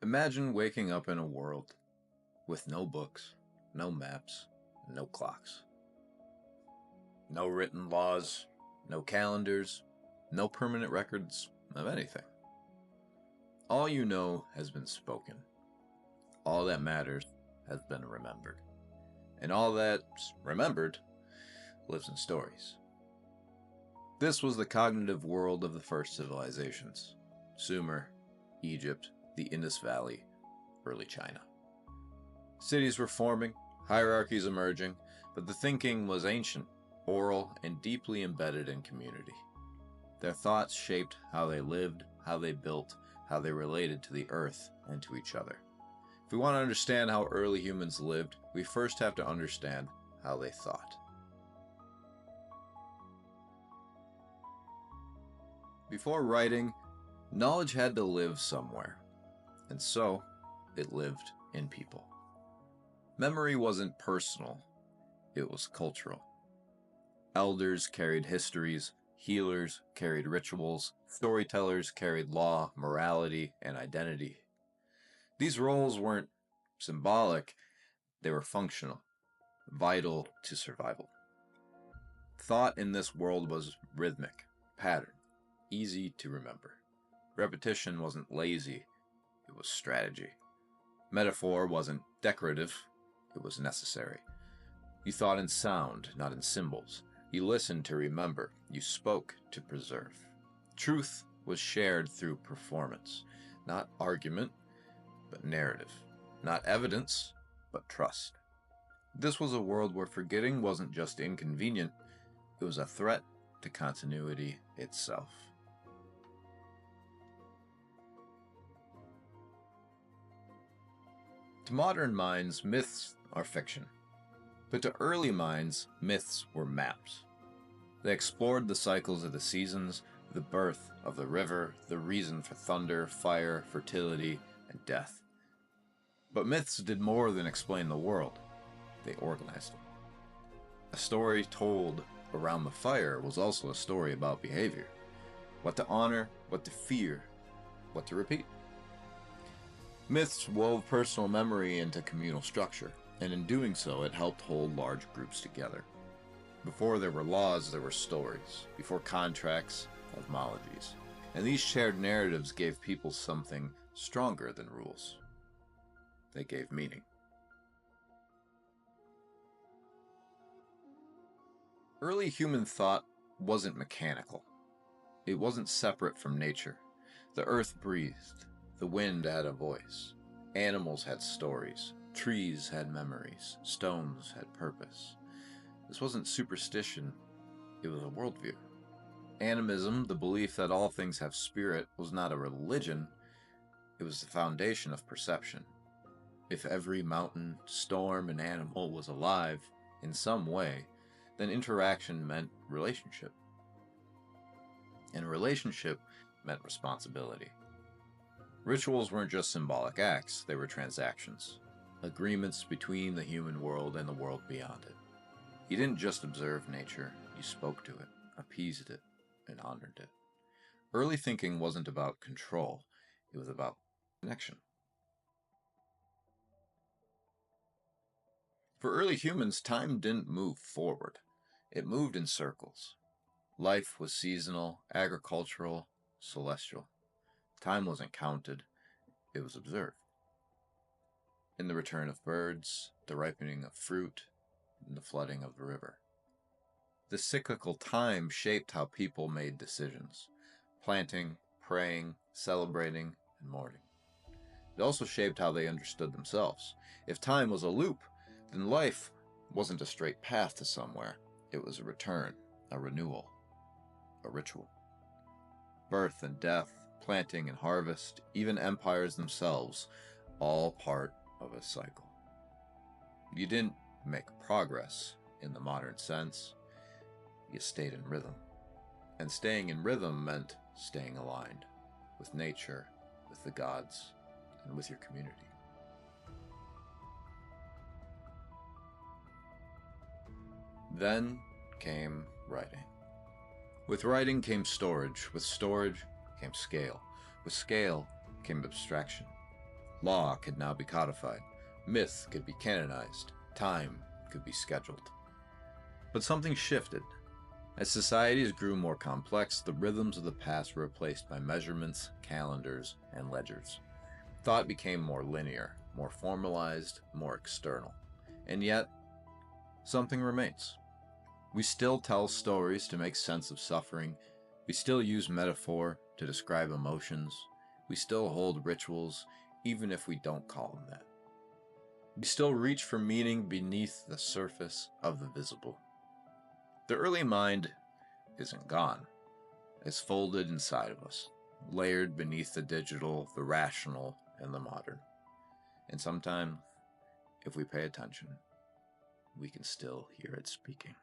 Imagine waking up in a world with no books, no maps, no clocks. No written laws, no calendars, no permanent records of anything. All you know has been spoken. All that matters has been remembered. And all that's remembered lives in stories. This was the cognitive world of the first civilizations: Sumer, Egypt, the Indus Valley, early China. Cities were forming, hierarchies emerging, but the thinking was ancient, oral, and deeply embedded in community. Their thoughts shaped how they lived, how they built, how they related to the earth and to each other. If we want to understand how early humans lived, we first have to understand how they thought. Before writing, knowledge had to live somewhere, and so it lived in people. Memory wasn't personal, it was cultural. Elders carried histories, healers carried rituals, storytellers carried law, morality, and identity. These roles weren't symbolic, they were functional, vital to survival. Thought in this world was rhythmic, patterned, easy to remember. Repetition wasn't lazy, it was strategy. Metaphor wasn't decorative, it was necessary. You thought in sound, not in symbols. You listened to remember. You spoke to preserve. Truth was shared through performance, not argument, but narrative. Not evidence, but trust. This was a world where forgetting wasn't just inconvenient, it was a threat to continuity itself. To modern minds, myths are fiction. But to early minds, myths were maps. They explored the cycles of the seasons, the birth of the river, the reason for thunder, fire, fertility, and death. But myths did more than explain the world. They organized it. A story told around the fire was also a story about behavior. What to honor, what to fear, what to repeat. Myths wove personal memory into communal structure, and in doing so, it helped hold large groups together. Before there were laws, there were stories. Before contracts, cosmologies. And these shared narratives gave people something stronger than rules. They gave meaning. Early human thought wasn't mechanical. It wasn't separate from nature. The earth breathed. The wind had a voice. Animals had stories. Trees had memories. Stones had purpose. This wasn't superstition, it was a worldview. Animism, the belief that all things have spirit, was not a religion, it was the foundation of perception. If every mountain, storm, and animal was alive in some way, then interaction meant relationship. And relationship meant responsibility. Rituals weren't just symbolic acts, they were transactions. Agreements between the human world and the world beyond it. You didn't just observe nature, you spoke to it, appeased it, and honored it. Early thinking wasn't about control, it was about connection. For early humans, time didn't move forward. It moved in circles. Life was seasonal, agricultural, celestial. Time wasn't counted, it was observed. In the return of birds, the ripening of fruit, and the flooding of the river. This cyclical time shaped how people made decisions, planting, praying, celebrating, and mourning. It also shaped how they understood themselves. If time was a loop, then life wasn't a straight path to somewhere. It was a return, a renewal, a ritual. Birth and death, planting and harvest, even empires themselves, all part of a cycle. You didn't make progress in the modern sense, you stayed in rhythm. And staying in rhythm meant staying aligned with nature, with the gods, and with your community. Then came writing. With writing came storage. With storage came scale. With scale came abstraction. Law could now be codified. Myth could be canonized. Time could be scheduled. But something shifted. As societies grew more complex, the rhythms of the past were replaced by measurements, calendars, and ledgers. Thought became more linear, more formalized, more external. And yet, something remains. We still tell stories to make sense of suffering. We still use metaphor to describe emotions. We still hold rituals, even if we don't call them that. We still reach for meaning beneath the surface of the visible. The early mind isn't gone. It's folded inside of us, layered beneath the digital, the rational, and the modern. And sometimes, if we pay attention, we can still hear it speaking.